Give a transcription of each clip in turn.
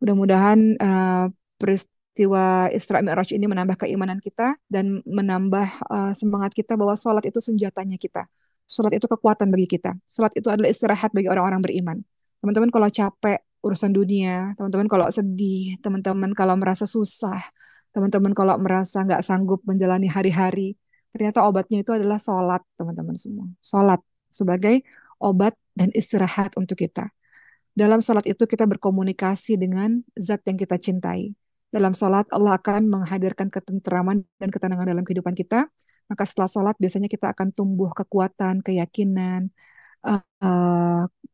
Mudah-mudahan peristiwa Isra Mi'raj ini menambah keimanan kita dan menambah semangat kita bahwa sholat itu senjatanya kita. Sholat itu kekuatan bagi kita. Sholat itu adalah istirahat bagi orang-orang beriman. Teman-teman kalau capek urusan dunia, teman-teman kalau sedih, teman-teman kalau merasa susah, teman-teman kalau merasa nggak sanggup menjalani hari-hari, ternyata obatnya itu adalah sholat, teman-teman semua. Sholat sebagai obat dan istirahat untuk kita. Dalam sholat itu kita berkomunikasi dengan zat yang kita cintai. Dalam sholat Allah akan menghadirkan ketenteraman dan ketenangan dalam kehidupan kita. Maka setelah sholat biasanya kita akan tumbuh kekuatan, keyakinan,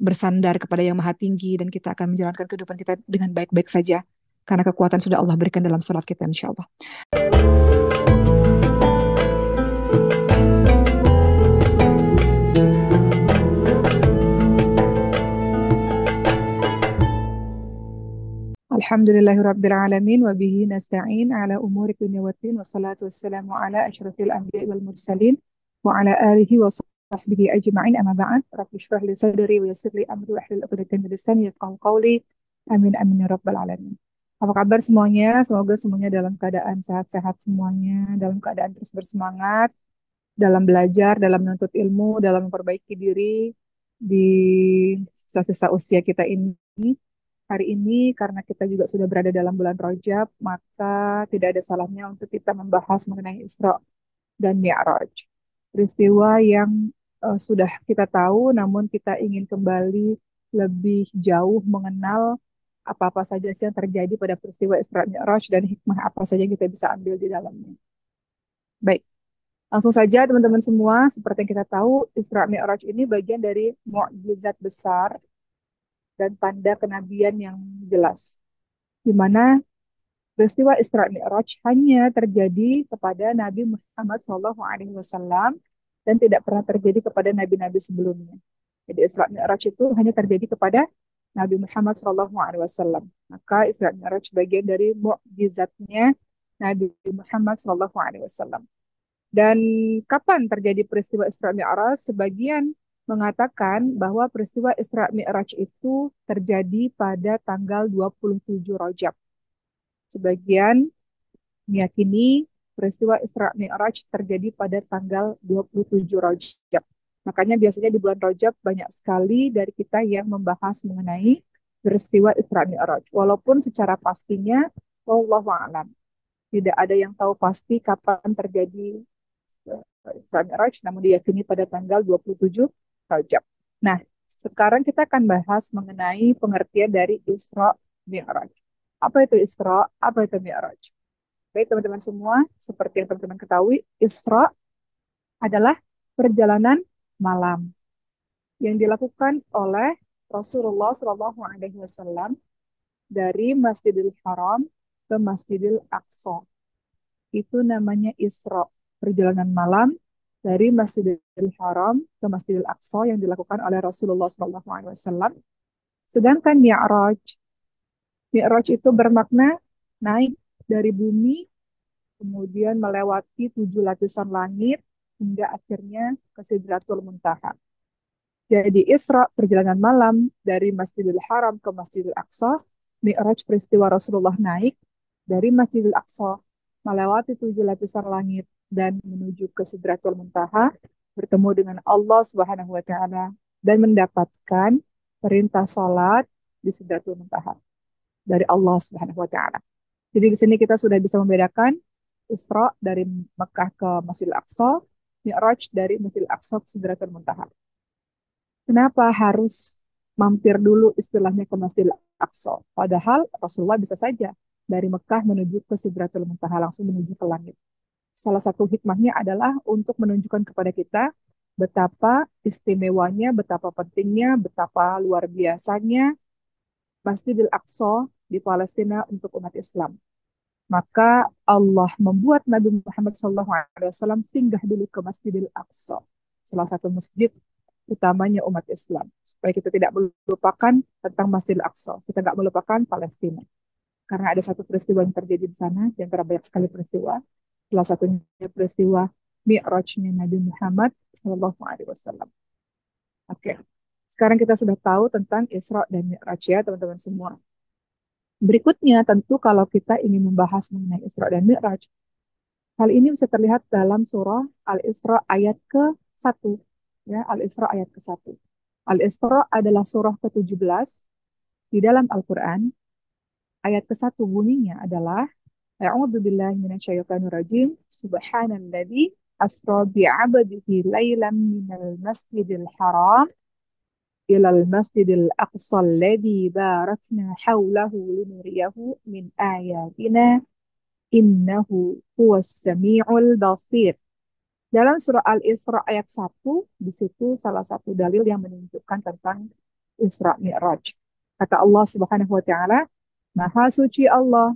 bersandar kepada yang maha tinggi dan kita akan menjalankan kehidupan kita dengan baik-baik saja. Karena kekuatan sudah Allah berikan dalam sholat kita insya Allah. Alhamdulillahirabbil alamin wa bihi nasta'in ala umuri dunya waddin wassalatu wassalamu ala asyrafil anbiya'i wal mursalin wa ala alihi wa sahbihi ajma'in amma ba'd rabbi shrah li sadri wa yassir li amri wahlul 'uqdatam min lisani yafqahu qawli amin amin ya rabbal alamin. Apa kabar semuanya? Semoga semuanya dalam keadaan sehat-sehat semuanya, dalam keadaan terus bersemangat dalam belajar, dalam menuntut ilmu, dalam memperbaiki diri di sisa-sisa usia kita ini. Hari ini karena kita juga sudah berada dalam bulan Rajab, maka tidak ada salahnya untuk kita membahas mengenai Isra dan Mi'raj. Peristiwa yang sudah kita tahu, namun kita ingin kembali lebih jauh mengenal apa-apa saja sih yang terjadi pada peristiwa Isra Mi'raj dan hikmah apa saja yang kita bisa ambil di dalamnya. Baik, langsung saja teman-teman semua, seperti yang kita tahu, Isra Mi'raj ini bagian dari mukjizat besar dan tanda kenabian yang jelas di mana peristiwa Isra Mi'raj hanya terjadi kepada Nabi Muhammad SAW dan tidak pernah terjadi kepada nabi-nabi sebelumnya. Jadi Isra Mi'raj itu hanya terjadi kepada Nabi Muhammad SAW. Maka Isra Mi'raj bagian dari mukjizatnya Nabi Muhammad SAW. Dan kapan terjadi peristiwa Isra Mi'raj? Sebagian mengatakan bahwa peristiwa Isra Mi'raj itu terjadi pada tanggal 27 Rajab. Sebagian meyakini peristiwa Isra Mi'raj terjadi pada tanggal 27 Rajab. Makanya biasanya di bulan Rajab banyak sekali dari kita yang membahas mengenai peristiwa Isra Mi'raj. Walaupun secara pastinya, wallahu a'lam, tidak ada yang tahu pasti kapan terjadi Isra Mi'raj, namun diyakini pada tanggal 27 Rajab. Nah, sekarang kita akan bahas mengenai pengertian dari Isra Mi'raj. Apa itu Isra? Apa itu Mi'raj? Baik teman-teman semua, seperti yang teman-teman ketahui, Isra adalah perjalanan malam yang dilakukan oleh Rasulullah SAW dari Masjidil Haram ke Masjidil Aqsa. Itu namanya Isra, perjalanan malam dari Masjidil Haram ke Masjidil Aqsa yang dilakukan oleh Rasulullah SAW. Sedangkan Mi'raj itu bermakna naik dari bumi, kemudian melewati 7 lapisan langit, hingga akhirnya ke Sidratul Muntaha. Jadi Isra, perjalanan malam dari Masjidil Haram ke Masjidil Aqsa. Mi'raj, peristiwa Rasulullah naik dari Masjidil Aqsa, melewati 7 lapisan langit, dan menuju ke Sidratul Muntaha, bertemu dengan Allah Subhanahu wa Ta'ala, dan mendapatkan perintah salat di Sidratul Muntaha dari Allah Subhanahu wa Ta'ala. Jadi di sini kita sudah bisa membedakan Isra dari Mekah ke Masjidil Aqsa, Mi'raj dari Masjidil Aqsa ke Sidratul Muntaha. Kenapa harus mampir dulu istilahnya ke Masjidil Aqsa? Padahal Rasulullah bisa saja dari Mekah menuju ke Sidratul Muntaha, langsung menuju ke langit. Salah satu hikmahnya adalah untuk menunjukkan kepada kita betapa istimewanya, betapa pentingnya, betapa luar biasanya Masjidil Aqsa di Palestina untuk umat Islam. Maka Allah membuat Nabi Muhammad SAW singgah dulu ke Masjidil Aqsa, salah satu masjid utamanya umat Islam, supaya kita tidak melupakan tentang Masjidil Aqsa, kita nggak melupakan Palestina. Karena ada satu peristiwa yang terjadi di sana, di antara banyak sekali peristiwa. Salah satunya peristiwa Mi'rajnya Nabi Muhammad SAW. Oke, sekarang kita sudah tahu tentang Isra dan Mi'raj ya teman-teman semua. Berikutnya, tentu kalau kita ingin membahas mengenai Isra dan Mi'raj, hal ini bisa terlihat dalam surah Al-Isra ayat ke-1. Ya, Al-Isra ayat ke-1. Al-Isra adalah surah ke-17 di dalam Al-Quran. Ayat ke-1 bunyinya adalah A'udzu billahi minasyaitonir rajim. Subhanalladzi asra bi'abdihi lailan minal masjidil haram ilal masjidil aqsa alladzi barakna haulahu linuriyahu min ayatina innahu huwas samiul basir. Dalam surah Al-Isra ayat 1, di situ salah satu dalil yang menunjukkan tentang Isra Mi'raj. Kata Allah Subhanahu wa taala, Maha suci Allah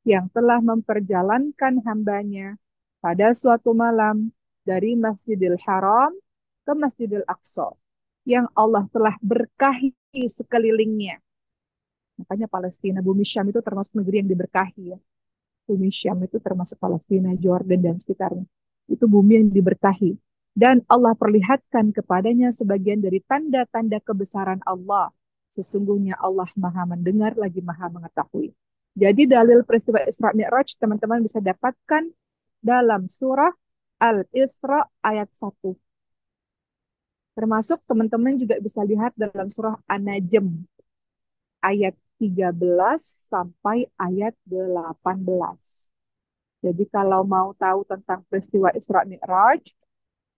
yang telah memperjalankan hambanya pada suatu malam dari Masjidil Haram ke Masjidil Aqsa yang Allah telah berkahi sekelilingnya. Makanya Palestina, bumi Syam itu termasuk negeri yang diberkahi ya. Bumi Syam itu termasuk Palestina, Jordan, dan sekitarnya. Itu bumi yang diberkahi. Dan Allah perlihatkan kepadanya sebagian dari tanda-tanda kebesaran Allah. Sesungguhnya Allah maha mendengar lagi maha mengetahui. Jadi dalil peristiwa Isra Mi'raj teman-teman bisa dapatkan dalam surah Al-Isra ayat 1. Termasuk teman-teman juga bisa lihat dalam surah An-Najm ayat 13 sampai ayat 18. Jadi kalau mau tahu tentang peristiwa Isra Mi'raj,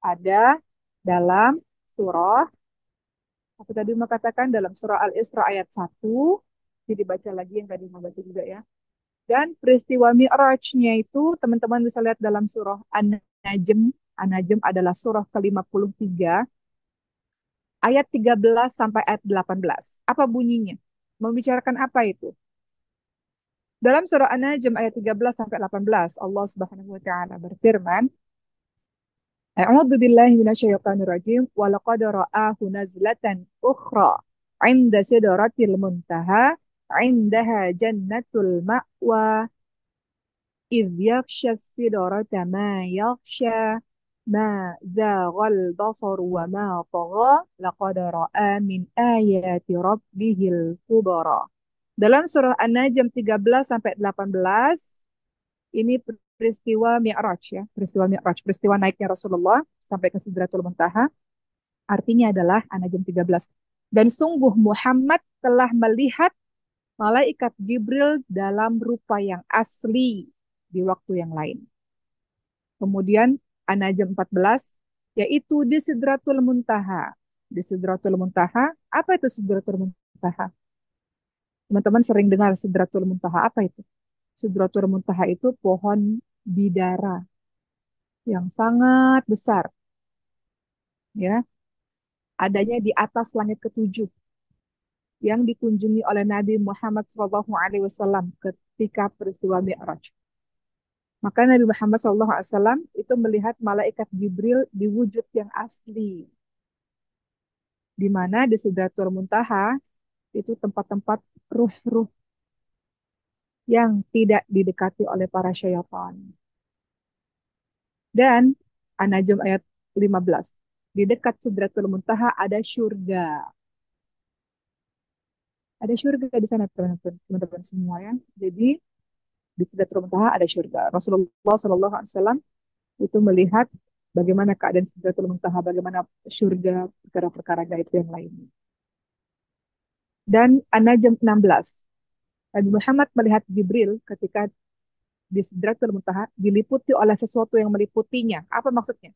ada dalam surah, aku tadi mau katakan dalam surah Al-Isra ayat 1, jadi baca lagi yang tadi mau baca juga ya. Dan peristiwa Mi'rajnya itu teman-teman bisa lihat dalam surah An-Najm. An-Najm adalah surah ke-53, ayat 13 sampai ayat 18. Apa bunyinya? Membicarakan apa itu? Dalam surah An-Najm ayat 13 sampai 18, Allah Subhanahu wa taala berfirman, A'udzu billahi minasyaitonir rajim wa laqad ra'ahu nazlatan ukhra 'inda sidratil muntaha 'indaha jannatul ma'wa idh yaghsha sidrata ma yaghsha ma zaghal basar wa ma tagha laqad ra'a min ayati rabbihil kubra. Dalam surah An-Najm 13 sampai 18 ini peristiwa Mi'raj ya, peristiwa Mi'raj, peristiwa naiknya Rasulullah sampai ke Sidratul Muntaha. Artinya adalah An-Najm 13. Dan sungguh Muhammad telah melihat malaikat Jibril dalam rupa yang asli di waktu yang lain. Kemudian An-Najm 14 yaitu di Sidratul Muntaha. Di Sidratul Muntaha, apa itu Sidratul Muntaha? Teman-teman sering dengar Sidratul Muntaha, apa itu? Sidratul Muntaha itu pohon bidara yang sangat besar, ya, adanya di atas langit ketujuh yang dikunjungi oleh Nabi Muhammad SAW ketika peristiwa Mi'raj. Maka Nabi Muhammad SAW itu melihat malaikat Jibril di wujud yang asli, di mana di Sidratul Muntaha itu tempat-tempat ruh-ruh yang tidak didekati oleh para syaitan. Dan An-Najm ayat 15. Di dekat Sidratul Muntaha ada surga. Ada surga di sana teman-teman semua ya. Jadi di Sidratul Muntaha ada surga. Rasulullah SAW itu melihat bagaimana keadaan Sidratul Muntaha, bagaimana surga, perkara-perkara gaib yang lainnya. Dan An-Najm 16. Nabi Muhammad melihat Jibril ketika di Sidratul Muntaha diliputi oleh sesuatu yang meliputinya. Apa maksudnya?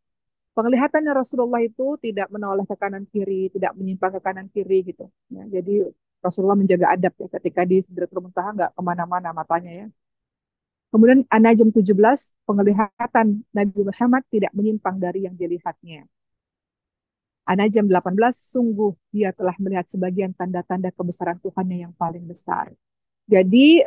Penglihatannya Rasulullah itu tidak menoleh ke kanan kiri, tidak menyimpang ke kanan kiri gitu. Ya, jadi Rasulullah menjaga adab ya ketika di Sidratul Muntaha nggak kemana-mana matanya ya. Kemudian An-Najm 17, penglihatan Nabi Muhammad tidak menyimpang dari yang dilihatnya. An-Najm 18, sungguh dia telah melihat sebagian tanda-tanda kebesaran Tuhannya yang paling besar. Jadi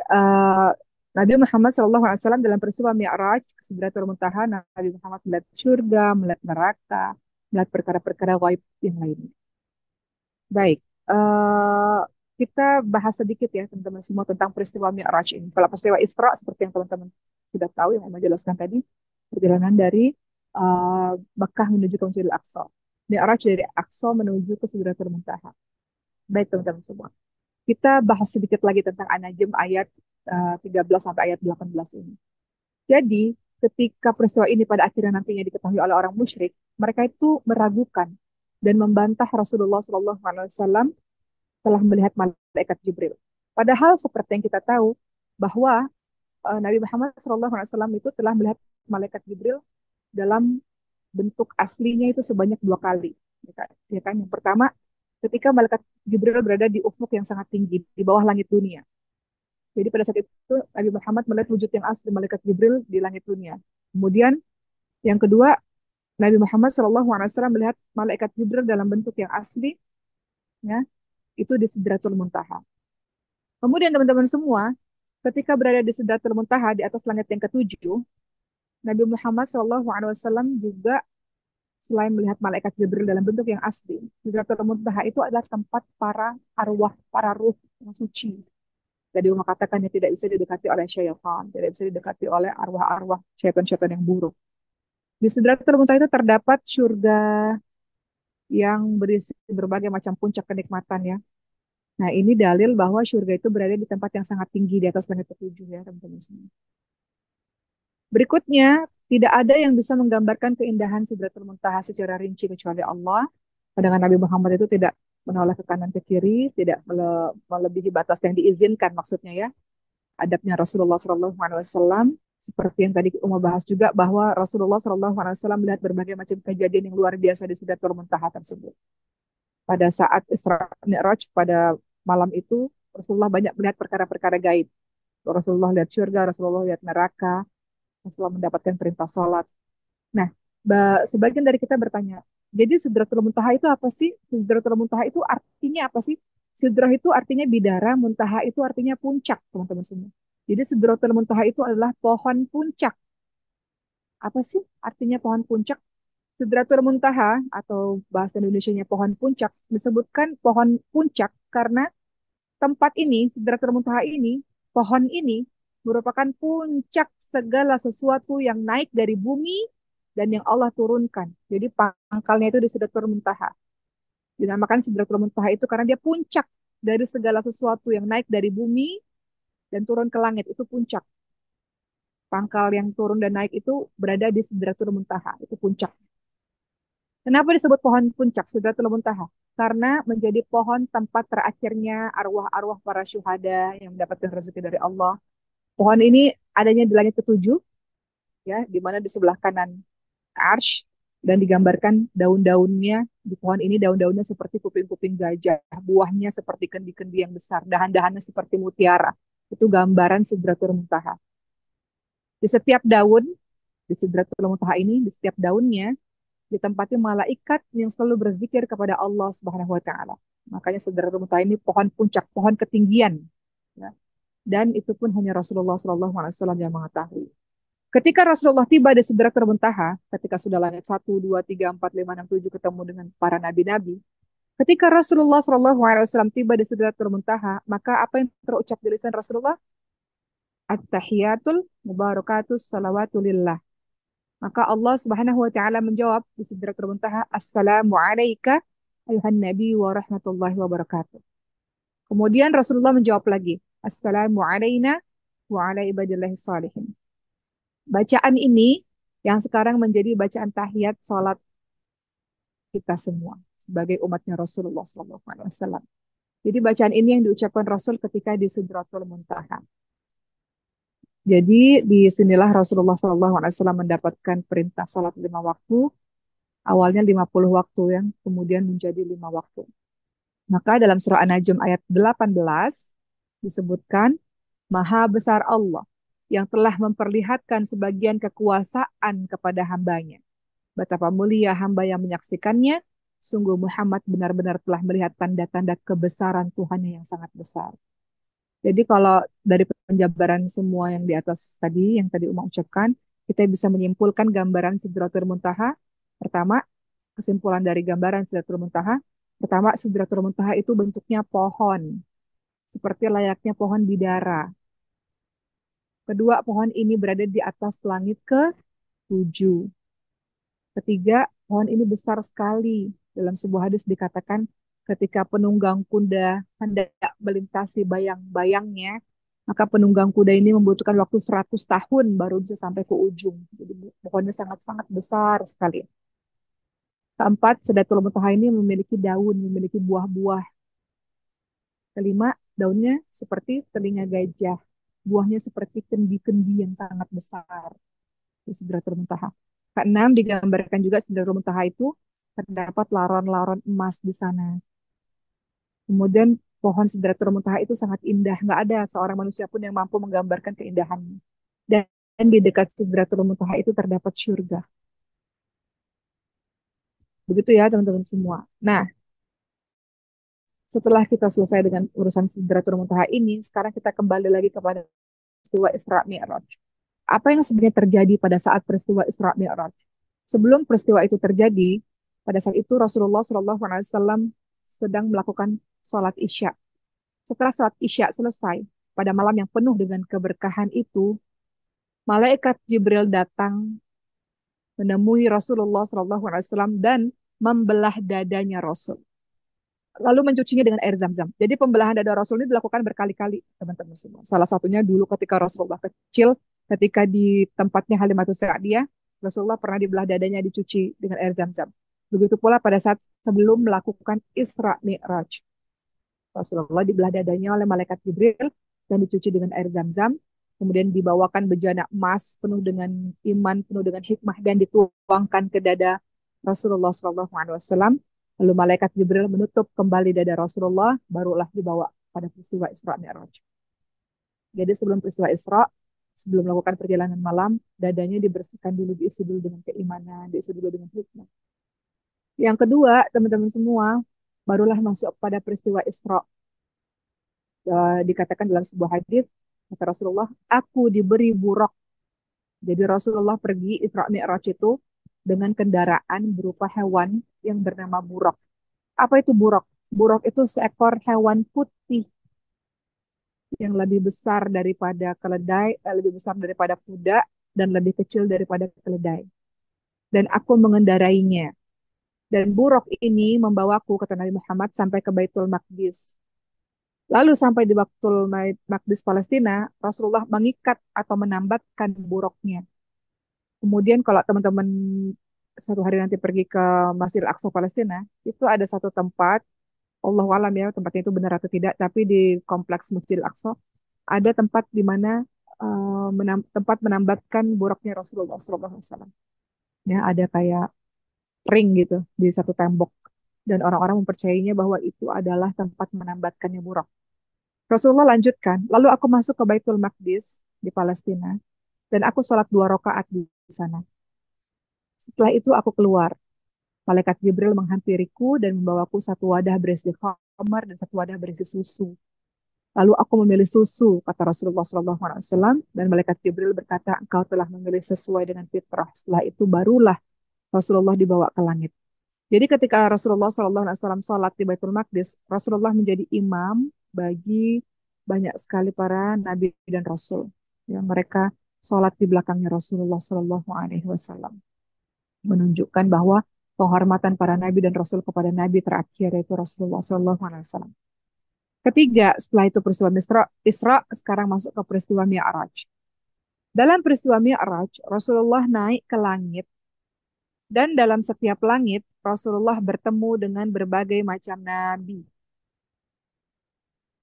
Nabi Muhammad SAW dalam peristiwa Mi'raj ke Sidratul Muntaha, Nabi Muhammad melihat surga, melihat neraka, melihat perkara-perkara gaib yang lainnya. Baik, kita bahas sedikit ya teman-teman semua tentang peristiwa Mi'raj ini. Kalau peristiwa Isra seperti yang teman-teman sudah tahu yang saya jelaskan tadi, perjalanan dari Mekah menuju ke Masjidil Aqsa. Mi'raj dari Aqsa menuju ke Sidratul Muntaha. Baik teman-teman semua. Kita bahas sedikit lagi tentang An-Najm ayat 13 sampai ayat 18 ini. Jadi, ketika peristiwa ini pada akhirnya nantinya diketahui oleh orang musyrik, mereka itu meragukan dan membantah Rasulullah SAW telah melihat malaikat Jibril. Padahal seperti yang kita tahu bahwa Nabi Muhammad SAW itu telah melihat malaikat Jibril dalam bentuk aslinya itu sebanyak 2 kali. Ya kan? Yang pertama, ketika malaikat Jibril berada di ufuk yang sangat tinggi, di bawah langit dunia. Jadi pada saat itu Nabi Muhammad melihat wujud yang asli malaikat Jibril di langit dunia. Kemudian yang kedua, Nabi Muhammad SAW melihat malaikat Jibril dalam bentuk yang asli, ya, itu di Sidratul Muntaha. Kemudian teman-teman semua, ketika berada di Sidratul Muntaha di atas langit yang ketujuh, Nabi Muhammad SAW juga selain melihat malaikat Jibril dalam bentuk yang asli, Sidratul Muntaha itu adalah tempat para arwah, para ruh yang suci. Jadi Allah katakan yang tidak bisa didekati oleh syaitan, tidak bisa didekati oleh arwah-arwah syaitan-syaitan yang buruk. Di Sidratul Muntaha itu terdapat surga yang berisi berbagai macam puncak kenikmatan ya. Nah, ini dalil bahwa surga itu berada di tempat yang sangat tinggi di atas langit ketujuh ya, teman-teman semua. Berikutnya, tidak ada yang bisa menggambarkan keindahan Sidratul Muntaha secara rinci kecuali Allah. Padahal Nabi Muhammad itu tidak menoleh ke kanan ke kiri, tidak melebihi batas yang diizinkan maksudnya ya. Adabnya Rasulullah SAW, seperti yang tadi Umar bahas juga bahwa Rasulullah SAW melihat berbagai macam kejadian yang luar biasa di Sidratul Muntaha tersebut. Pada saat Isra Mi'raj pada malam itu, Rasulullah banyak melihat perkara-perkara gaib. Rasulullah lihat surga, Rasulullah lihat neraka, Rasulullah mendapatkan perintah sholat. Nah, sebagian dari kita bertanya, jadi Sidratul Muntaha itu apa sih? Sidratul Muntaha itu artinya apa sih? Sidrah itu artinya bidara, muntaha itu artinya puncak, teman-teman semua. Jadi Sidratul Muntaha itu adalah pohon puncak. Apa sih artinya pohon puncak? Sidratul Muntaha atau bahasa Indonesianya pohon puncak disebutkan pohon puncak karena tempat ini, Sidratul Muntaha ini, pohon ini merupakan puncak segala sesuatu yang naik dari bumi dan yang Allah turunkan. Jadi pangkalnya itu di Sidratul Muntaha. Dinamakan Sidratul Muntaha itu karena dia puncak dari segala sesuatu yang naik dari bumi dan turun ke langit. Itu puncak. Pangkal yang turun dan naik itu berada di Sidratul Muntaha. Itu puncak. Kenapa disebut pohon puncak Sidratul Muntaha? Karena menjadi pohon tempat terakhirnya arwah-arwah para syuhada yang mendapatkan rezeki dari Allah. Pohon ini adanya di langit ketujuh, ya, di mana di sebelah kanan arsh dan digambarkan daun-daunnya di pohon ini daun-daunnya seperti kuping-kuping gajah, buahnya seperti kendi-kendi yang besar, dahan-dahannya seperti mutiara. Itu gambaran Sidratul Muntaha. Di setiap daun di Sidratul Muntaha ini, di setiap daunnya ditempati malaikat yang selalu berzikir kepada Allah Subhanahu wa taala. Makanya Sidratul Muntaha ini pohon puncak, pohon ketinggian. Ya. Dan itu pun hanya Rasulullah SAW yang mengetahui. Ketika Rasulullah tiba di Sidratul Muntaha, ketika sudah langit 1, 2, 3, 4, 5, 6, 7 ketemu dengan para nabi-nabi, ketika Rasulullah SAW tiba di Sidratul Muntaha, maka apa yang terucap di lisan Rasulullah? At-tahiyatul mubarakatus salawatulillah. Maka Allah Subhanahu wa taala menjawab di Sidratul Muntaha, Assalamu alayka ayuhan nabi wa rahmatullahi wa barakatuh. Kemudian Rasulullah menjawab lagi, Assalamu alayna wa ala ibadillahi salihin. Bacaan ini yang sekarang menjadi bacaan tahiyat salat kita semua sebagai umatnya Rasulullah SAW. Jadi bacaan ini yang diucapkan Rasul ketika di Sidratul Muntaha. Jadi di sinilah Rasulullah SAW mendapatkan perintah sholat 5 waktu, awalnya 50 waktu yang kemudian menjadi 5 waktu. Maka dalam surah An-Najm ayat 18 disebutkan, Maha besar Allah yang telah memperlihatkan sebagian kekuasaan kepada hambanya. Betapa mulia hamba yang menyaksikannya, sungguh Muhammad benar-benar telah melihat tanda-tanda kebesaran Tuhannya yang sangat besar. Jadi kalau dari penjabaran semua yang di atas tadi, yang tadi Umar ucapkan, kita bisa menyimpulkan gambaran Sidratul Muntaha. Pertama, kesimpulan dari gambaran Sidratul Muntaha. Pertama, Sidratul Muntaha itu bentuknya pohon, seperti layaknya pohon bidara. Kedua, pohon ini berada di atas langit ke-7. Ketiga, pohon ini besar sekali. Dalam sebuah hadis dikatakan ketika penunggang kuda hendak melintasi bayang-bayangnya, maka penunggang kuda ini membutuhkan waktu 100 tahun baru bisa sampai ke ujung. Jadi pohonnya sangat-sangat besar sekali. Keempat, Sidratul Muntaha ini memiliki daun, memiliki buah-buah. Kelima, daunnya seperti telinga gajah. Buahnya seperti kendi-kendi yang sangat besar. Itu Sidratul Muntaha. Keenam, digambarkan juga Sidratul Muntaha itu terdapat laron-laron emas di sana. Kemudian pohon Sidratul Muntaha itu sangat indah. Nggak ada seorang manusia pun yang mampu menggambarkan keindahannya. Dan di dekat Sidratul Muntaha itu terdapat surga. Begitu ya teman-teman semua. Nah, setelah kita selesai dengan urusan Sidratul Muntaha ini, sekarang kita kembali lagi kepada peristiwa Isra Mi'raj. Apa yang sebenarnya terjadi pada saat peristiwa Isra Mi'raj? Sebelum peristiwa itu terjadi, pada saat itu Rasulullah SAW sedang melakukan sholat Isya. Setelah sholat Isya selesai, pada malam yang penuh dengan keberkahan itu, malaikat Jibril datang menemui Rasulullah SAW dan membelah dadanya Rasul. Lalu mencucinya dengan air zam-zam. Jadi pembelahan dada Rasul ini dilakukan berkali-kali, teman-teman semua. Salah satunya dulu ketika Rasulullah kecil, ketika di tempatnya Halimatus Sa'diyah, Rasulullah pernah dibelah dadanya dicuci dengan air zam-zam. Begitu pula pada saat sebelum melakukan Isra Mi'raj. Rasulullah dibelah dadanya oleh malaikat Jibril dan dicuci dengan air zam-zam. Kemudian dibawakan bejana emas penuh dengan iman, penuh dengan hikmah dan dituangkan ke dada Rasulullah SAW. Lalu malaikat Jibril menutup kembali dada Rasulullah, barulah dibawa pada peristiwa Isra Mi'raj. Jadi sebelum peristiwa Isra, sebelum melakukan perjalanan malam, dadanya dibersihkan dulu, diisi dulu dengan keimanan, diisi dulu dengan hikmah. Yang kedua, teman-teman semua, barulah masuk pada peristiwa Isra. Dikatakan dalam sebuah hadis, kata Rasulullah, aku diberi buraq. Jadi Rasulullah pergi Isra Mi'raj itu dengan kendaraan berupa hewan yang bernama buraq. Apa itu buraq? Buraq itu seekor hewan putih yang lebih besar daripada keledai, lebih besar daripada kuda, dan lebih kecil daripada keledai. Dan aku mengendarainya. Dan buraq ini membawaku, kata Nabi Muhammad, sampai ke Baitul Maqdis. Lalu sampai di Baitul Maqdis Palestina, Rasulullah mengikat atau menambatkan buraqnya. Kemudian kalau teman-teman satu hari nanti pergi ke Masjidil Aqsa Palestina, itu ada satu tempat, Allah alam ya tempatnya itu benar atau tidak, tapi di kompleks Masjidil Aqsa ada tempat di mana tempat menambatkan buraqnya Rasulullah SAW. Ya, ada kayak ring gitu di satu tembok dan orang-orang mempercayainya bahwa itu adalah tempat menambatkannya buraq. Rasulullah lanjutkan, lalu aku masuk ke Baitul Maqdis di Palestina dan aku sholat 2 rakaat di sana. Setelah itu aku keluar. Malaikat Jibril menghampiriku dan membawaku satu wadah berisi khamar dan satu wadah berisi susu. Lalu aku memilih susu, kata Rasulullah SAW, dan malaikat Jibril berkata, engkau telah memilih sesuai dengan fitrah. Setelah itu barulah Rasulullah dibawa ke langit. Jadi ketika Rasulullah SAW sholat di Baitul Maqdis, Rasulullah menjadi imam bagi banyak sekali para nabi dan rasul. Ya, mereka sholat di belakangnya Rasulullah SAW, menunjukkan bahwa penghormatan para nabi dan rasul kepada nabi terakhir yaitu Rasulullah SAW. Ketiga, setelah itu peristiwa Isra, sekarang masuk ke peristiwa Mi'raj. Dalam peristiwa Mi'raj, Rasulullah naik ke langit dan dalam setiap langit Rasulullah bertemu dengan berbagai macam nabi.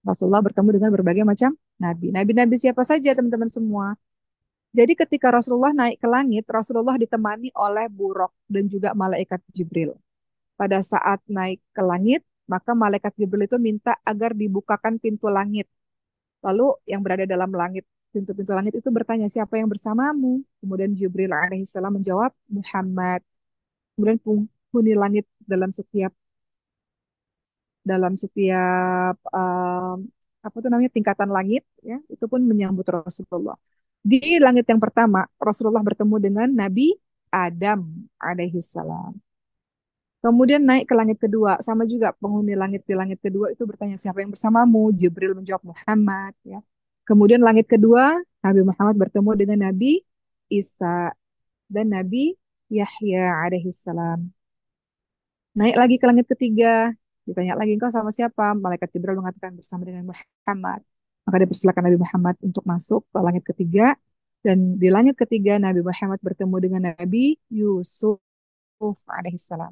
Rasulullah bertemu dengan berbagai macam nabi. Nabi-nabi siapa saja teman-teman semua? Jadi ketika Rasulullah naik ke langit, Rasulullah ditemani oleh buraq dan juga malaikat Jibril. Pada saat naik ke langit, maka malaikat Jibril itu minta agar dibukakan pintu langit. Lalu yang berada dalam langit, pintu-pintu langit itu bertanya, siapa yang bersamamu? Kemudian Jibril alaihissalam menjawab, Muhammad. Kemudian penghuni langit dalam setiap apa tuh namanya tingkatan langit ya itu pun menyambut Rasulullah. Di langit yang pertama Rasulullah bertemu dengan Nabi Adam alaihissalam. Kemudian naik ke langit kedua, sama juga penghuni langit di langit kedua itu bertanya siapa yang bersamamu? Jibril menjawab Muhammad ya. Kemudian langit kedua Nabi Muhammad bertemu dengan Nabi Isa dan Nabi Yahya alaihissalam. Naik lagi ke langit ketiga, Ditanya lagi, engkau sama siapa? Malaikat Jibril mengatakan bersama dengan Muhammad. Maka dipersilakan Nabi Muhammad untuk masuk ke langit ketiga. Dan di langit ketiga Nabi Muhammad bertemu dengan Nabi Yusuf alaihissalam.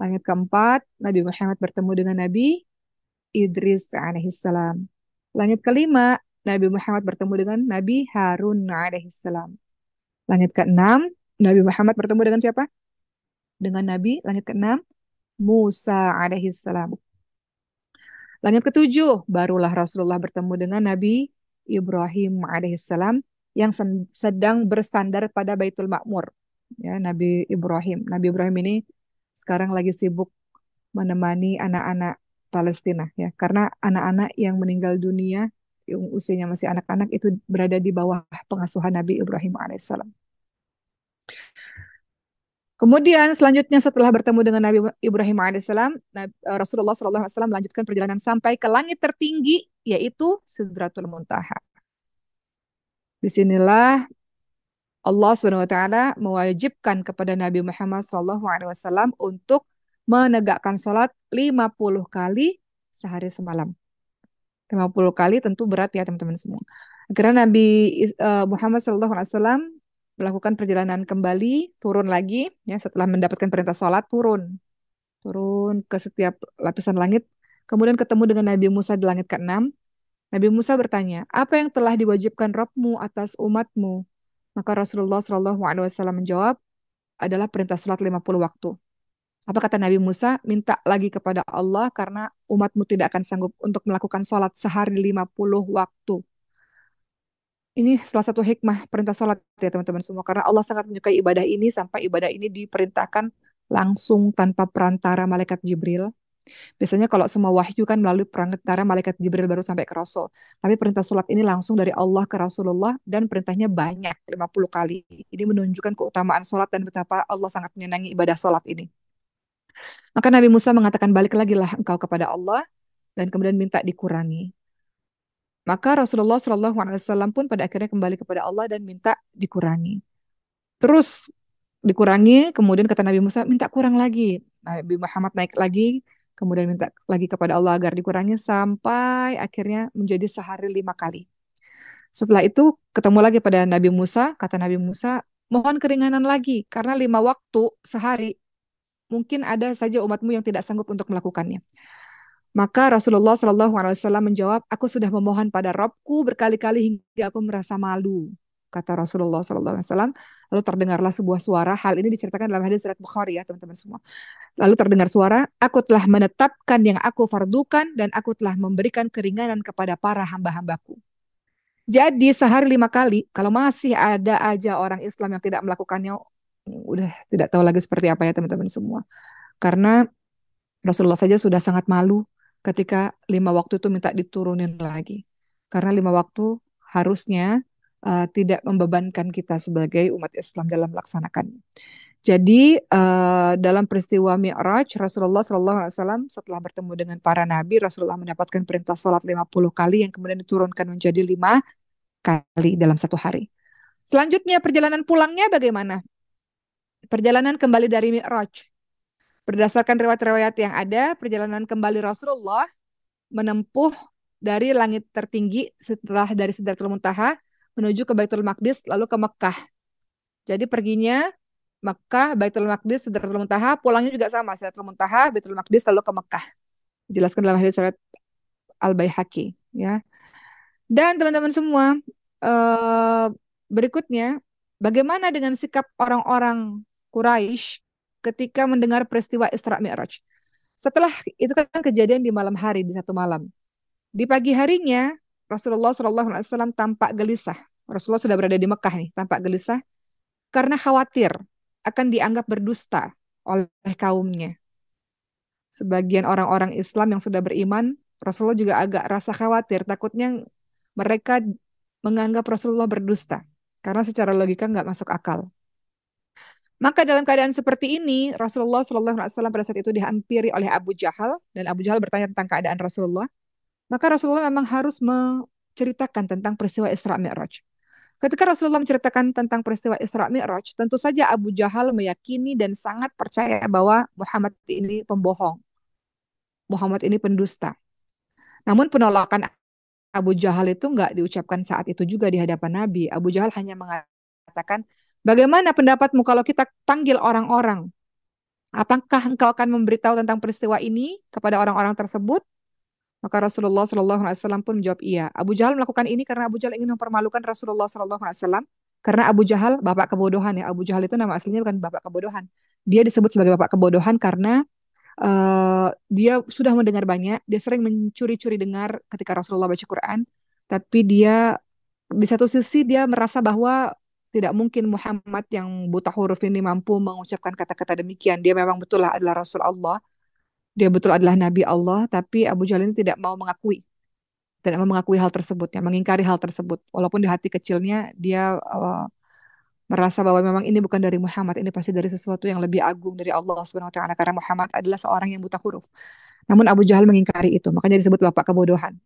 Langit keempat Nabi Muhammad bertemu dengan Nabi Idris alaihissalam. Langit kelima Nabi Muhammad bertemu dengan Nabi Harun alaihissalam. Langit keenam Nabi Muhammad bertemu dengan siapa? Dengan Nabi. Langit keenam Musa alaihissalam. Langit ketujuh, barulah Rasulullah bertemu dengan Nabi Ibrahim alaihissalam yang sedang bersandar pada Baitul Ma'mur. Ya, Nabi Ibrahim. Nabi Ibrahim ini sekarang lagi sibuk menemani anak-anak Palestina ya, karena anak-anak yang meninggal dunia yang usianya masih anak-anak itu berada di bawah pengasuhan Nabi Ibrahim alaihissalam. Kemudian selanjutnya setelah bertemu dengan Nabi Ibrahim alaihissalam, Rasulullah SAW melanjutkan perjalanan sampai ke langit tertinggi, yaitu Sidratul Muntaha. Disinilah Allah Subhanahu Wa Taala mewajibkan kepada Nabi Muhammad SAW untuk menegakkan sholat 50 kali sehari semalam. 50 kali tentu berat ya teman-teman semua. Akhirnya Nabi Muhammad SAW melakukan perjalanan kembali, turun lagi ya setelah mendapatkan perintah sholat, turun ke setiap lapisan langit, kemudian ketemu dengan Nabi Musa di langit ke-6. Nabi Musa bertanya, apa yang telah diwajibkan Rabbmu atas umatmu? Maka Rasulullah SAW menjawab, adalah perintah sholat 50 waktu. Apa kata Nabi Musa? Minta lagi kepada Allah karena umatmu tidak akan sanggup untuk melakukan sholat sehari 50 waktu. Ini salah satu hikmah perintah sholat ya teman-teman semua. Karena Allah sangat menyukai ibadah ini sampai ibadah ini diperintahkan langsung tanpa perantara malaikat Jibril. Biasanya kalau semua wahyu kan melalui perantara malaikat Jibril baru sampai ke Rasul. Tapi perintah sholat ini langsung dari Allah ke Rasulullah dan perintahnya banyak, 50 kali. Ini menunjukkan keutamaan sholat dan betapa Allah sangat menyenangi ibadah sholat ini. Maka Nabi Musa mengatakan balik lagi lah engkau kepada Allah dan kemudian minta dikurangi. Maka Rasulullah SAW pun pada akhirnya kembali kepada Allah dan minta dikurangi. Terus dikurangi, kemudian kata Nabi Musa, minta kurang lagi. Nabi Muhammad naik lagi, kemudian minta lagi kepada Allah agar dikurangi sampai akhirnya menjadi sehari 5 kali. Setelah itu ketemu lagi pada Nabi Musa, kata Nabi Musa, mohon keringanan lagi, karena 5 waktu sehari, mungkin ada saja umatmu yang tidak sanggup untuk melakukannya. Maka Rasulullah SAW menjawab, aku sudah memohon pada Robku berkali-kali hingga aku merasa malu. Kata Rasulullah SAW. Lalu terdengarlah sebuah suara. Hal ini diceritakan dalam hadis riwayat Bukhari ya teman-teman semua. Lalu terdengar suara, aku telah menetapkan yang aku fardukan dan aku telah memberikan keringanan kepada para hamba-hambaku. Jadi sehari 5 kali, kalau masih ada aja orang Islam yang tidak melakukannya, udah tidak tahu lagi seperti apa ya teman-teman semua. Karena Rasulullah saja sudah sangat malu ketika 5 waktu itu minta diturunin lagi. Karena 5 waktu harusnya tidak membebankan kita sebagai umat Islam dalam melaksanakannya. Jadi dalam peristiwa Mi'raj, Rasulullah SAW setelah bertemu dengan para nabi, Rasulullah mendapatkan perintah sholat 50 kali yang kemudian diturunkan menjadi 5 kali dalam satu hari. Selanjutnya perjalanan pulangnya bagaimana? Perjalanan kembali dari Mi'raj. Berdasarkan riwayat-riwayat yang ada, perjalanan kembali Rasulullah menempuh dari langit tertinggi setelah dari Sidratul Muntaha menuju ke Baitul Maqdis lalu ke Mekah. Jadi perginya Mekah, Baitul Maqdis, Sidratul Muntaha, pulangnya juga sama, Sidratul Muntaha, Baitul Maqdis lalu ke Mekah. Dijelaskan dalam hadis riwayat Al-Baihaqi ya. Dan teman-teman semua, eh, berikutnya bagaimana dengan sikap orang-orang Quraisy ketika mendengar peristiwa Isra Mi'raj? Setelah itu kan kejadian di malam hari, di satu malam. Di pagi harinya, Rasulullah SAW tampak gelisah. Rasulullah sudah berada di Mekah nih, tampak gelisah karena khawatir akan dianggap berdusta oleh kaumnya. Sebagian orang-orang Islam yang sudah beriman, Rasulullah juga agak rasa khawatir, takutnya mereka menganggap Rasulullah berdusta. Karena secara logika nggak masuk akal. Maka dalam keadaan seperti ini, Rasulullah SAW pada saat itu dihampiri oleh Abu Jahal, dan Abu Jahal bertanya tentang keadaan Rasulullah. Maka Rasulullah memang harus menceritakan tentang peristiwa Isra Mi'raj. Ketika Rasulullah menceritakan tentang peristiwa Isra Mi'raj, tentu saja Abu Jahal meyakini dan sangat percaya bahwa Muhammad ini pembohong. Muhammad ini pendusta. Namun penolakan Abu Jahal itu nggak diucapkan saat itu juga di hadapan Nabi. Abu Jahal hanya mengatakan, bagaimana pendapatmu kalau kita panggil orang-orang? Apakah engkau akan memberitahu tentang peristiwa ini kepada orang-orang tersebut? Maka Rasulullah Shallallahu Alaihi Wasallam pun menjawab iya. Abu Jahal melakukan ini karena Abu Jahal ingin mempermalukan Rasulullah Shallallahu Alaihi Wasallam. Karena Abu Jahal bapak kebodohan ya. Abu Jahal itu nama aslinya bukan bapak kebodohan. Dia disebut sebagai bapak kebodohan karena dia sudah mendengar banyak. Dia sering mencuri-curi dengar ketika Rasulullah baca Quran. Tapi dia di satu sisi dia merasa bahwa tidak mungkin Muhammad yang buta huruf ini mampu mengucapkan kata-kata demikian. Dia memang betul adalah Rasul Allah. Dia betul adalah Nabi Allah, tapi Abu Jahal ini tidak mau mengakui hal tersebut, ya, mengingkari hal tersebut. Walaupun di hati kecilnya dia merasa bahwa memang ini bukan dari Muhammad, ini pasti dari sesuatu yang lebih agung dari Allah Subhanahu wa taala karena Muhammad adalah seorang yang buta huruf. Namun Abu Jahal mengingkari itu, makanya disebut bapak kebodohan.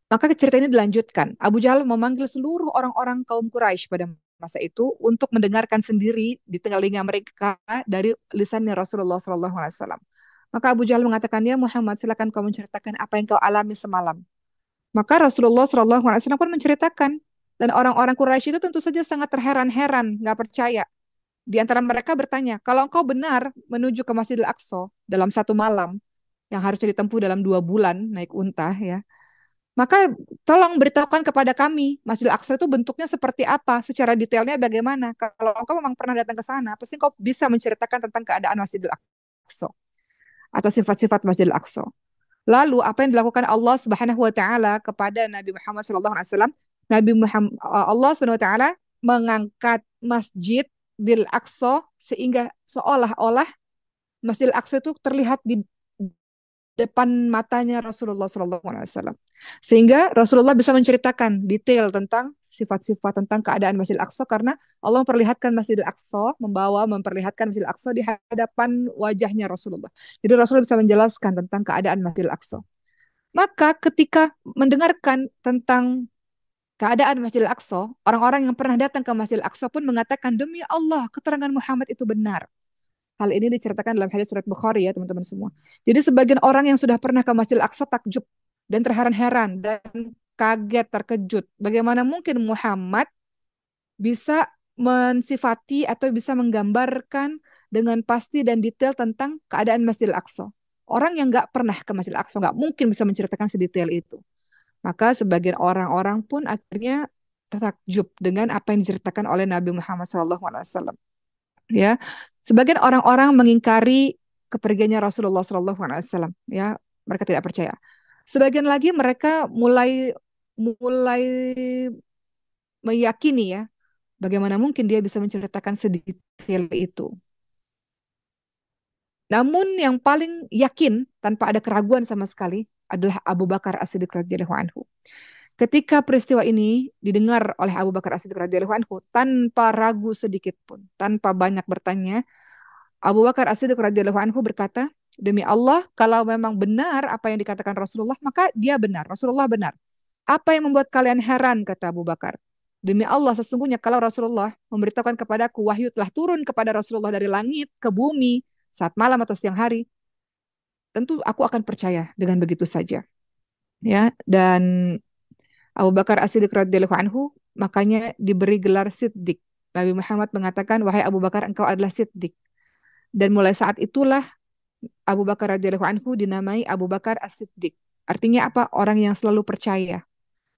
Maka cerita ini dilanjutkan. Abu Jahal memanggil seluruh orang-orang kaum Quraisy pada masa itu untuk mendengarkan sendiri di telinga mereka dari lisannya Rasulullah SAW. Maka Abu Jahal mengatakan, ya Muhammad, silakan kau menceritakan apa yang kau alami semalam. Maka Rasulullah SAW pun menceritakan. Dan orang-orang Quraisy itu tentu saja sangat terheran-heran, nggak percaya. Di antara mereka bertanya, kalau engkau benar menuju ke Masjidil Aqsa dalam satu malam, yang harusnya ditempuh dalam 2 bulan naik unta, ya, maka tolong beritahukan kepada kami, Masjidil Aqsa itu bentuknya seperti apa, secara detailnya bagaimana. Kalau engkau memang pernah datang ke sana, pasti engkau bisa menceritakan tentang keadaan Masjidil Aqsa atau sifat-sifat Masjidil Aqsa. Lalu apa yang dilakukan Allah Subhanahu wa taala kepada Nabi Muhammad sallallahu alaihi wasallam? Allah Subhanahu wa taala mengangkat Masjidil Aqsa sehingga seolah-olah Masjidil Aqsa itu terlihat di depan matanya Rasulullah SAW. Sehingga Rasulullah bisa menceritakan detail tentang sifat-sifat tentang keadaan Masjidil Aqsa karena Allah memperlihatkan Masjidil Aqsa, memperlihatkan Masjidil Aqsa di hadapan wajahnya Rasulullah. Jadi Rasulullah bisa menjelaskan tentang keadaan Masjidil Aqsa. Maka ketika mendengarkan tentang keadaan Masjidil Aqsa, orang-orang yang pernah datang ke Masjidil Aqsa pun mengatakan, demi Allah, keterangan Muhammad itu benar. Hal ini diceritakan dalam hadis surat Bukhari ya teman-teman semua. Jadi sebagian orang yang sudah pernah ke Masjidil Aqsa takjub dan terheran-heran dan kaget, terkejut. Bagaimana mungkin Muhammad bisa mensifati atau bisa menggambarkan dengan pasti dan detail tentang keadaan Masjidil Aqsa. Orang yang nggak pernah ke Masjidil Aqsa nggak mungkin bisa menceritakan sedetail itu. Maka sebagian orang-orang pun akhirnya takjub dengan apa yang diceritakan oleh Nabi Muhammad SAW. Ya, sebagian orang-orang mengingkari kepergiannya Rasulullah SAW. Ya, mereka tidak percaya. Sebagian lagi mereka mulai mulai meyakini ya, bagaimana mungkin dia bisa menceritakan sedetail itu. Namun yang paling yakin tanpa ada keraguan sama sekali adalah Abu Bakar As-Siddiq radhiyallahu anhu. Ketika peristiwa ini didengar oleh Abu Bakar As-Siddiq radhiyallahu anhu tanpa ragu sedikit pun, tanpa banyak bertanya, Abu Bakar As-Siddiq radhiyallahu anhu berkata, demi Allah, kalau memang benar apa yang dikatakan Rasulullah, maka dia benar, Rasulullah benar. Apa yang membuat kalian heran, kata Abu Bakar. Demi Allah, sesungguhnya kalau Rasulullah memberitahukan kepadaku, wahyu telah turun kepada Rasulullah dari langit ke bumi saat malam atau siang hari, tentu aku akan percaya dengan begitu saja. Ya, dan Abu Bakar As-Siddiq radhiyallahu anhu makanya diberi gelar Siddiq. Nabi Muhammad mengatakan, wahai Abu Bakar, engkau adalah Siddiq. Dan mulai saat itulah Abu Bakar radhiyallahu anhu dinamai Abu Bakar As-Siddiq. Artinya apa? Orang yang selalu percaya.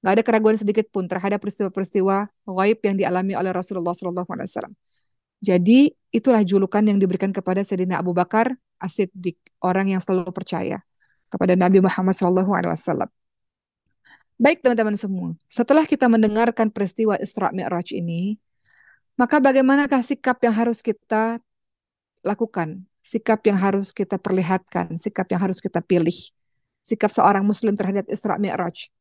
Gak ada keraguan sedikit pun terhadap peristiwa-peristiwa gaib yang dialami oleh Rasulullah SAW. Jadi itulah julukan yang diberikan kepada Sayyidina Abu Bakar As-Siddiq, orang yang selalu percaya kepada Nabi Muhammad SAW. Baik teman-teman semua, setelah kita mendengarkan peristiwa Isra Mi'raj ini, maka bagaimanakah sikap yang harus kita lakukan? Sikap yang harus kita perlihatkan, sikap yang harus kita pilih. Sikap seorang muslim terhadap Isra Mi'raj.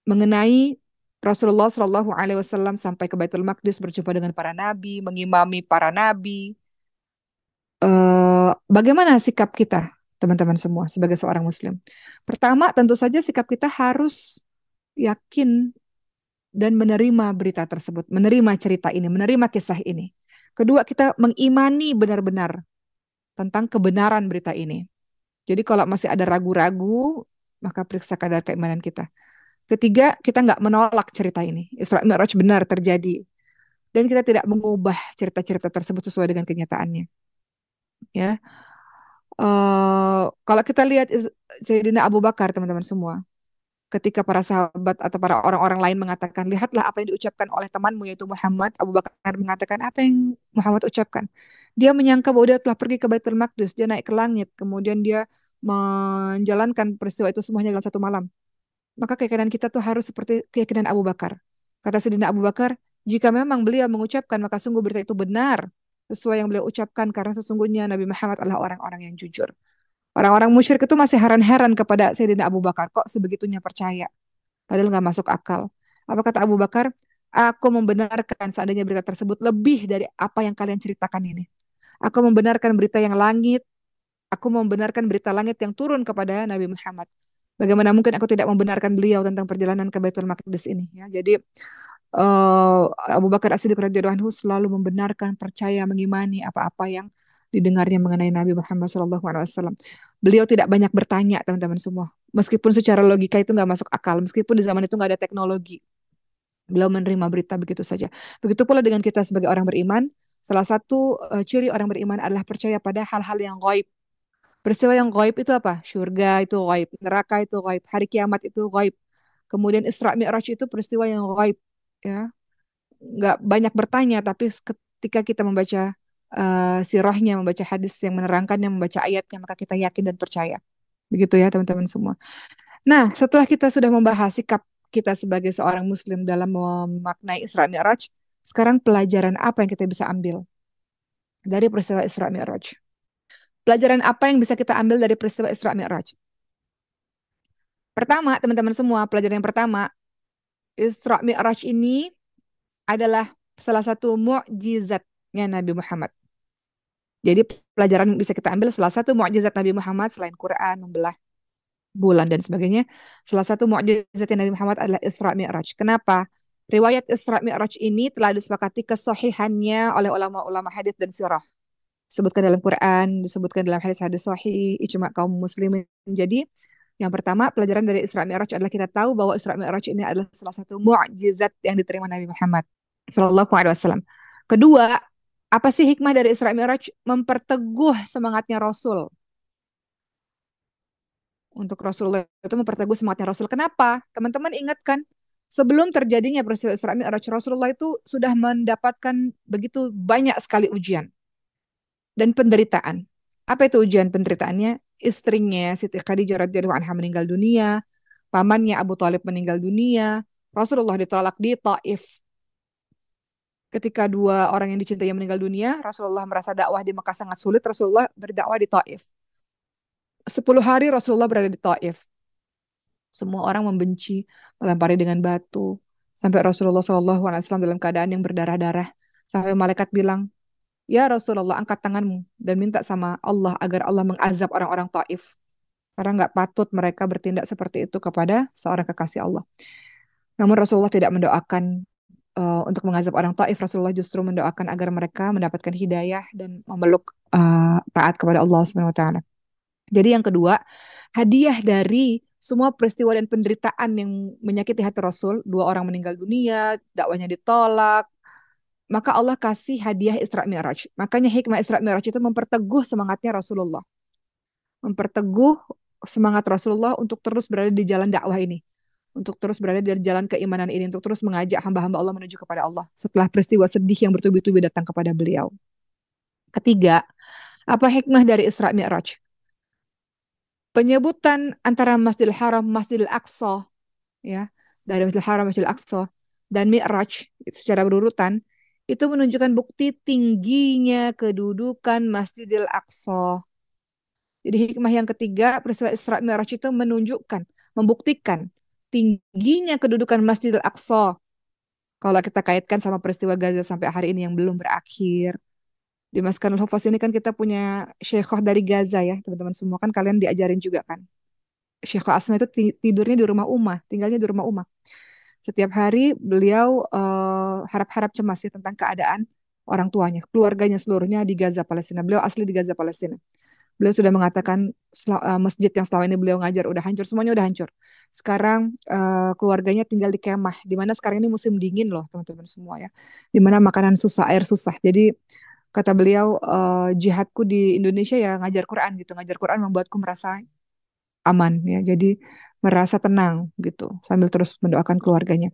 Mengenai Rasulullah Shallallahu Alaihi Wasallam sampai ke Baitul Maqdis berjumpa dengan para nabi, mengimami para nabi. Bagaimana sikap kita, teman-teman semua, sebagai seorang muslim? Pertama, tentu saja sikap kita harus yakin dan menerima berita tersebut, menerima cerita ini, menerima kisah ini. Kedua, kita mengimani benar-benar tentang kebenaran berita ini. Jadi kalau masih ada ragu-ragu, maka periksa kadar keimanan kita. Ketiga, kita nggak menolak cerita ini. Isra Mi'raj benar terjadi. Dan kita tidak mengubah cerita-cerita tersebut sesuai dengan kenyataannya. Ya, kalau kita lihat Sayyidina Abu Bakar, teman-teman semua, ketika para sahabat atau para orang-orang lain mengatakan, lihatlah apa yang diucapkan oleh temanmu yaitu Muhammad, Abu Bakar mengatakan, apa yang Muhammad ucapkan? Dia menyangka bahwa dia telah pergi ke Baitul Maqdis, dia naik ke langit, kemudian dia menjalankan peristiwa itu semuanya dalam satu malam. Maka keyakinan kita tuh harus seperti keyakinan Abu Bakar. Kata Sayyidina Abu Bakar, jika memang beliau mengucapkan, maka sungguh berita itu benar, sesuai yang beliau ucapkan, karena sesungguhnya Nabi Muhammad adalah orang-orang yang jujur. Orang-orang musyrik itu masih heran-heran kepada Sayyidina Abu Bakar, kok sebegitunya percaya, padahal nggak masuk akal. Apa kata Abu Bakar? Aku membenarkan seandainya berita tersebut lebih dari apa yang kalian ceritakan ini. Aku membenarkan berita yang langit, aku membenarkan berita langit yang turun kepada Nabi Muhammad. Bagaimana mungkin aku tidak membenarkan beliau tentang perjalanan ke Baitul Maqdis ini, ya. Jadi eh, Abu Bakar As-Siddiq radhiyallahu anhu selalu membenarkan, percaya, mengimani apa-apa yang didengarnya mengenai Nabi Muhammad SAW. Beliau tidak banyak bertanya, teman-teman semua. Meskipun secara logika itu nggak masuk akal, meskipun di zaman itu nggak ada teknologi, beliau menerima berita begitu saja. Begitu pula dengan kita sebagai orang beriman. Salah satu ciri orang beriman adalah percaya pada hal-hal yang gaib. Peristiwa yang gaib itu apa? Surga itu gaib, neraka itu gaib, hari kiamat itu gaib. Kemudian Isra Mi'raj itu peristiwa yang gaib, ya. Nggak banyak bertanya, tapi ketika kita membaca sirahnya, membaca hadis yang menerangkannya, membaca ayatnya, maka kita yakin dan percaya. Begitu ya, teman-teman semua. Nah, setelah kita sudah membahas sikap kita sebagai seorang Muslim dalam memaknai Isra Mi'raj, sekarang pelajaran apa yang kita bisa ambil dari peristiwa Isra Mi'raj? Pelajaran apa yang bisa kita ambil dari peristiwa Isra Mi'raj? Pertama, teman-teman semua, pelajaran yang pertama, Isra Mi'raj ini adalah salah satu mukjizatnya Nabi Muhammad. Jadi pelajaran yang bisa kita ambil salah satu mukjizat Nabi Muhammad selain Quran, membelah bulan dan sebagainya. Salah satu mukjizat Nabi Muhammad adalah Isra Mi'raj. Kenapa? Riwayat Isra Mi'raj ini telah disepakati kesahihannya oleh ulama-ulama hadis dan sirah. Disebutkan dalam Quran, disebutkan dalam hadis-hadis sahih, ijma kaum muslimin. Jadi, yang pertama, pelajaran dari Isra Mi'raj adalah kita tahu bahwa Isra Mi'raj ini adalah salah satu mukjizat yang diterima Nabi Muhammad Sallallahu Alaihi Wasallam. Kedua, apa sih hikmah dari Isra Mi'raj? Memperteguh semangatnya Rasul. Untuk Rasulullah itu memperteguh semangatnya Rasul. Kenapa? Teman-teman ingat kan? Sebelum terjadinya peristiwa Isra Mi'raj, Rasulullah itu sudah mendapatkan begitu banyak sekali ujian dan penderitaan. Apa itu ujian penderitaannya? Istrinya Siti Khadijah radhiyallahu anha meninggal dunia, pamannya Abu Thalib meninggal dunia, Rasulullah ditolak di Taif. Ketika dua orang yang dicintainya meninggal dunia, Rasulullah merasa dakwah di Mekah sangat sulit, Rasulullah berdakwah di Taif. 10 hari Rasulullah berada di Taif. Semua orang membenci, melempari dengan batu. Sampai Rasulullah SAW dalam keadaan yang berdarah-darah. Sampai malaikat bilang, ya Rasulullah, angkat tanganmu dan minta sama Allah agar Allah mengazab orang-orang Taif. Karena nggak patut mereka bertindak seperti itu kepada seorang kekasih Allah. Namun Rasulullah tidak mendoakan untuk mengazab orang Taif. Rasulullah justru mendoakan agar mereka mendapatkan hidayah dan memeluk taat kepada Allah Subhanahu Wa Taala. Jadi yang kedua, hadiah dari semua peristiwa dan penderitaan yang menyakiti hati Rasul, dua orang meninggal dunia, dakwanya ditolak, maka Allah kasih hadiah Isra Mi'raj. Makanya hikmah Isra Mi'raj itu memperteguh semangatnya Rasulullah. Memperteguh semangat Rasulullah untuk terus berada di jalan dakwah ini. Untuk terus berada di jalan keimanan ini. Untuk terus mengajak hamba-hamba Allah menuju kepada Allah. Setelah peristiwa sedih yang bertubi-tubi datang kepada beliau. Ketiga, apa hikmah dari Isra Mi'raj? Penyebutan antara Masjidil Haram, Masjidil Aqsa, ya, dari Masjidil Haram, Masjidil Aqsa, dan Mi'raj itu secara berurutan, itu menunjukkan bukti tingginya kedudukan Masjidil Aqsa. Jadi hikmah yang ketiga, peristiwa Isra Mi'raj itu menunjukkan, membuktikan tingginya kedudukan Masjidil Aqsa. Kalau kita kaitkan sama peristiwa Gaza sampai hari ini yang belum berakhir. Di Maskanul Hufaz ini kan kita punya Syekhah dari Gaza ya, teman-teman semua kan kalian diajarin juga kan. Syekhah Asma itu tidurnya di rumah Ummah, tinggalnya di rumah Ummah. Setiap hari beliau harap-harap cemas ya tentang keadaan orang tuanya, keluarganya seluruhnya di Gaza, Palestina. Beliau asli di Gaza, Palestina. Beliau sudah mengatakan masjid yang selama ini beliau ngajar udah hancur, semuanya udah hancur. Sekarang keluarganya tinggal di kemah, di mana sekarang ini musim dingin loh teman-teman semua ya, di mana makanan susah, air susah. Jadi kata beliau, jihadku di Indonesia ya ngajar Quran gitu, ngajar Quran membuatku merasa aman ya, jadi merasa tenang gitu, sambil terus mendoakan keluarganya.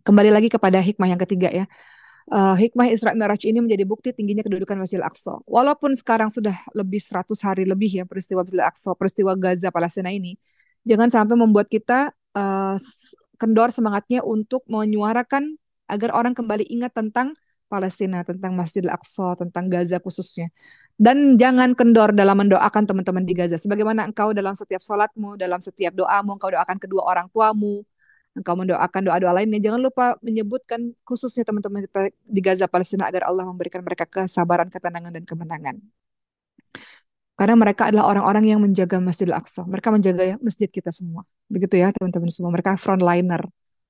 Kembali lagi kepada hikmah yang ketiga ya. Hikmah Isra Mi'raj ini menjadi bukti tingginya kedudukan Masjidil Aqsa. Walaupun sekarang sudah lebih 100 hari lebih ya peristiwa Masjidil Aqsa, peristiwa Gaza Palestina ini, jangan sampai membuat kita kendor semangatnya untuk menyuarakan agar orang kembali ingat tentang Palestina, tentang Masjidil Aqsa, tentang Gaza khususnya. Dan jangan kendor dalam mendoakan teman-teman di Gaza. Sebagaimana engkau dalam setiap sholatmu, dalam setiap doamu, engkau doakan kedua orang tuamu, engkau mendoakan doa-doa lainnya. Jangan lupa menyebutkan khususnya teman-teman kita di Gaza Palestina agar Allah memberikan mereka kesabaran, ketenangan, dan kemenangan. Karena mereka adalah orang-orang yang menjaga Masjidil Aqsa. Mereka menjaga masjid kita semua. Begitu ya teman-teman semua. Mereka frontliner,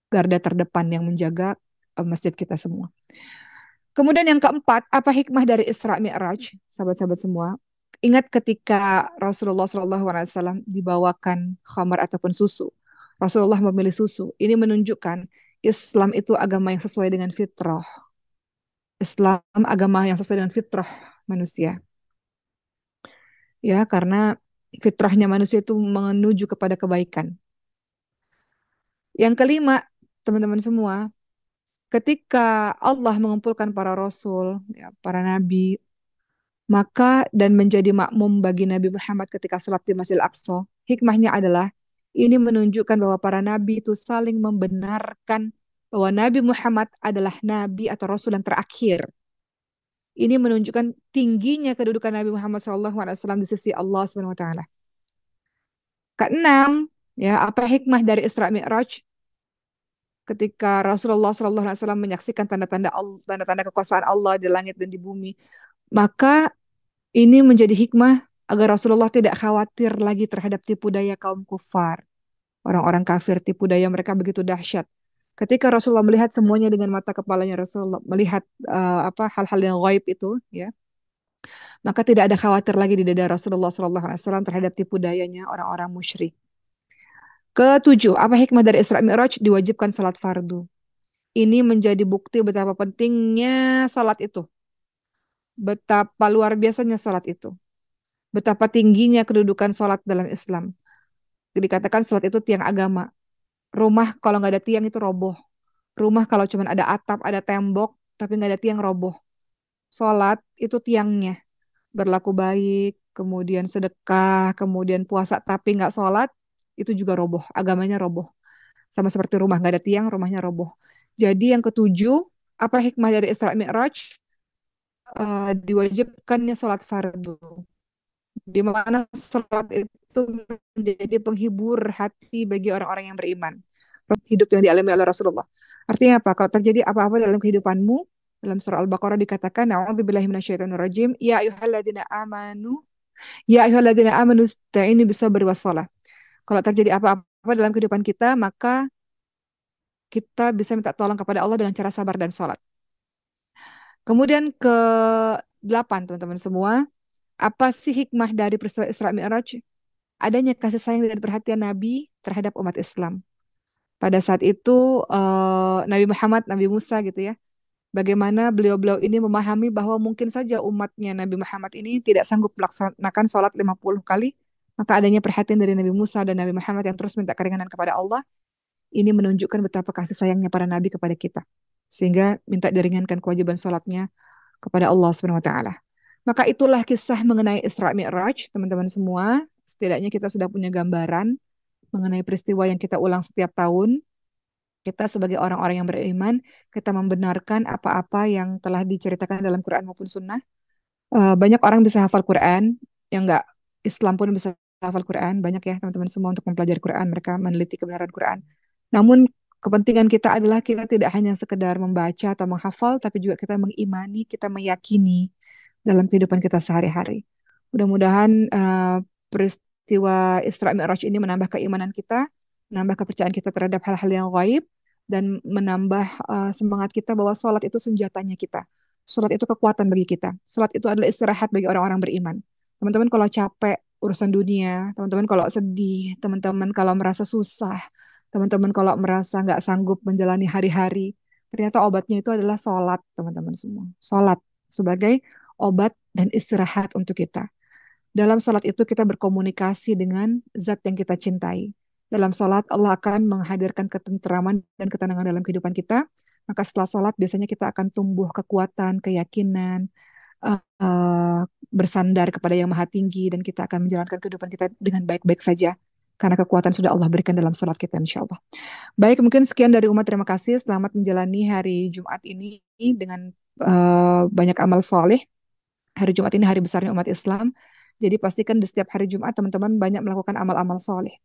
garda terdepan yang menjaga masjid kita semua. Kemudian yang keempat, apa hikmah dari Isra Mi'raj, sahabat-sahabat semua? Ingat ketika Rasulullah SAW dibawakan khamar ataupun susu. Rasulullah memilih susu. Ini menunjukkan Islam itu agama yang sesuai dengan fitrah. Islam agama yang sesuai dengan fitrah manusia. Ya, karena fitrahnya manusia itu menuju kepada kebaikan. Yang kelima, teman-teman semua, ketika Allah mengumpulkan para rasul, ya, para nabi, maka dan menjadi makmum bagi Nabi Muhammad ketika sholat di Masjidil Aqsa. Hikmahnya adalah ini menunjukkan bahwa para nabi itu saling membenarkan bahwa Nabi Muhammad adalah nabi atau rasul yang terakhir. Ini menunjukkan tingginya kedudukan Nabi Muhammad SAW di sisi Allah SWT. Keenam, ya, apa hikmah dari Isra Mi'raj? Ketika Rasulullah SAW menyaksikan tanda-tanda tanda-tanda kekuasaan Allah di langit dan di bumi, maka ini menjadi hikmah agar Rasulullah tidak khawatir lagi terhadap tipu daya kaum kufar. Orang-orang kafir, tipu daya mereka begitu dahsyat. Ketika Rasulullah melihat semuanya dengan mata kepalanya, Rasulullah melihat apa hal-hal yang gaib itu, ya, maka tidak ada khawatir lagi di dada Rasulullah SAW terhadap tipu dayanya orang-orang musyrik. Ketujuh, apa hikmah dari Isra Mi'raj? Diwajibkan salat fardu. Ini menjadi bukti betapa pentingnya salat itu, betapa luar biasanya salat itu, betapa tingginya kedudukan salat dalam Islam. Dikatakan salat itu tiang agama. Rumah kalau nggak ada tiang itu roboh. Rumah kalau cuma ada atap, ada tembok, tapi nggak ada tiang roboh. Salat itu tiangnya. Berlaku baik, kemudian sedekah, kemudian puasa tapi nggak sholat, itu juga roboh, agamanya roboh. Sama seperti rumah, nggak ada tiang, rumahnya roboh. Jadi yang ketujuh, apa hikmah dari Isra Mi'raj? Diwajibkannya sholat fardu. Di mana sholat itu menjadi penghibur hati bagi orang-orang yang beriman. Hidup yang dialami oleh Rasulullah. Artinya apa? Kalau terjadi apa-apa dalam kehidupanmu, dalam surah Al-Baqarah dikatakan, "A'udzubillahi minasyaitonirrajim, ya ayyuhalladzina amanu, ya ayyuhalladzina amanu ista'inu bisabri wassalah." Kalau terjadi apa-apa dalam kehidupan kita, maka kita bisa minta tolong kepada Allah dengan cara sabar dan sholat. Kemudian ke delapan, teman-teman semua, apa sih hikmah dari peristiwa Isra Mi'raj? Adanya kasih sayang dan perhatian Nabi terhadap umat Islam. Pada saat itu Nabi Muhammad, Nabi Musa gitu ya, bagaimana beliau-beliau ini memahami bahwa mungkin saja umatnya Nabi Muhammad ini tidak sanggup melaksanakan sholat 50 kali, maka adanya perhatian dari Nabi Musa dan Nabi Muhammad yang terus minta keringanan kepada Allah, ini menunjukkan betapa kasih sayangnya para nabi kepada kita. Sehingga minta diringankan kewajiban sholatnya kepada Allah Subhanahu wa taala. Maka itulah kisah mengenai Isra Mi'raj, teman-teman semua. Setidaknya kita sudah punya gambaran mengenai peristiwa yang kita ulang setiap tahun. Kita sebagai orang-orang yang beriman, kita membenarkan apa-apa yang telah diceritakan dalam Quran maupun Sunnah. Banyak orang bisa hafal Quran, yang nggak Islam pun bisa hafal Quran. Banyak ya teman-teman semua untuk mempelajari Quran, mereka meneliti kebenaran Quran. Namun kepentingan kita adalah kita tidak hanya sekedar membaca atau menghafal, tapi juga kita mengimani, kita meyakini dalam kehidupan kita sehari-hari. Mudah-mudahan peristiwa Isra Mi'raj ini menambah keimanan kita, menambah kepercayaan kita terhadap hal-hal yang gaib, dan menambah semangat kita bahwa sholat itu senjatanya kita. Sholat itu kekuatan bagi kita. Sholat itu adalah istirahat bagi orang-orang beriman. Teman-teman kalau capek urusan dunia, teman-teman kalau sedih, teman-teman kalau merasa susah, teman-teman kalau merasa nggak sanggup menjalani hari-hari, ternyata obatnya itu adalah sholat, teman-teman semua. Sholat sebagai obat dan istirahat untuk kita. Dalam sholat itu kita berkomunikasi dengan zat yang kita cintai. Dalam sholat Allah akan menghadirkan ketenteraman dan ketenangan dalam kehidupan kita. Maka setelah sholat biasanya kita akan tumbuh kekuatan, keyakinan, bersandar kepada Yang Maha Tinggi dan kita akan menjalankan kehidupan kita dengan baik-baik saja. Karena kekuatan sudah Allah berikan dalam sholat kita insya Allah. Baik, mungkin sekian dari umat. Terima kasih. Selamat menjalani hari Jumat ini dengan banyak amal soleh. Hari Jumat ini hari besarnya umat Islam. Jadi pastikan di setiap hari Jumat teman-teman banyak melakukan amal-amal soleh.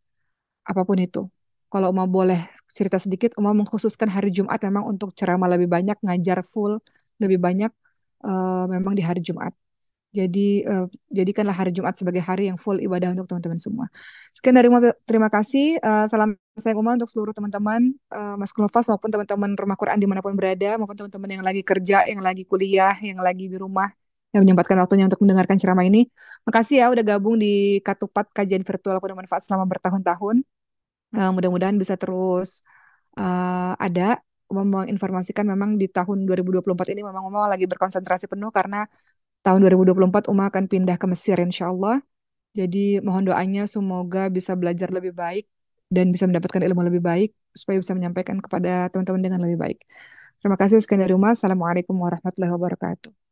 Apapun itu. Kalau Uma boleh cerita sedikit, Uma mengkhususkan hari Jumat memang untuk ceramah lebih banyak, ngajar full lebih banyak memang di hari Jumat. Jadi jadikanlah hari Jumat sebagai hari yang full ibadah untuk teman-teman semua. Sekian dari Uma, terima kasih. Salam sayang Uma untuk seluruh teman-teman Mas Kulfas maupun teman-teman Rumah Quran dimanapun berada, maupun teman-teman yang lagi kerja, yang lagi kuliah, yang lagi di rumah, yang menyempatkan waktunya untuk mendengarkan ceramah ini. Makasih ya udah gabung di Katupat kajian virtual penuh manfaat selama bertahun-tahun. Mudah-mudahan bisa terus ada. Uma menginformasikan memang di tahun 2024 ini memang Uma lagi berkonsentrasi penuh karena tahun 2024 Uma akan pindah ke Mesir insya Allah. Jadi mohon doanya semoga bisa belajar lebih baik dan bisa mendapatkan ilmu lebih baik supaya bisa menyampaikan kepada teman-teman dengan lebih baik. Terima kasih sekian dari Uma. Assalamualaikum warahmatullahi wabarakatuh.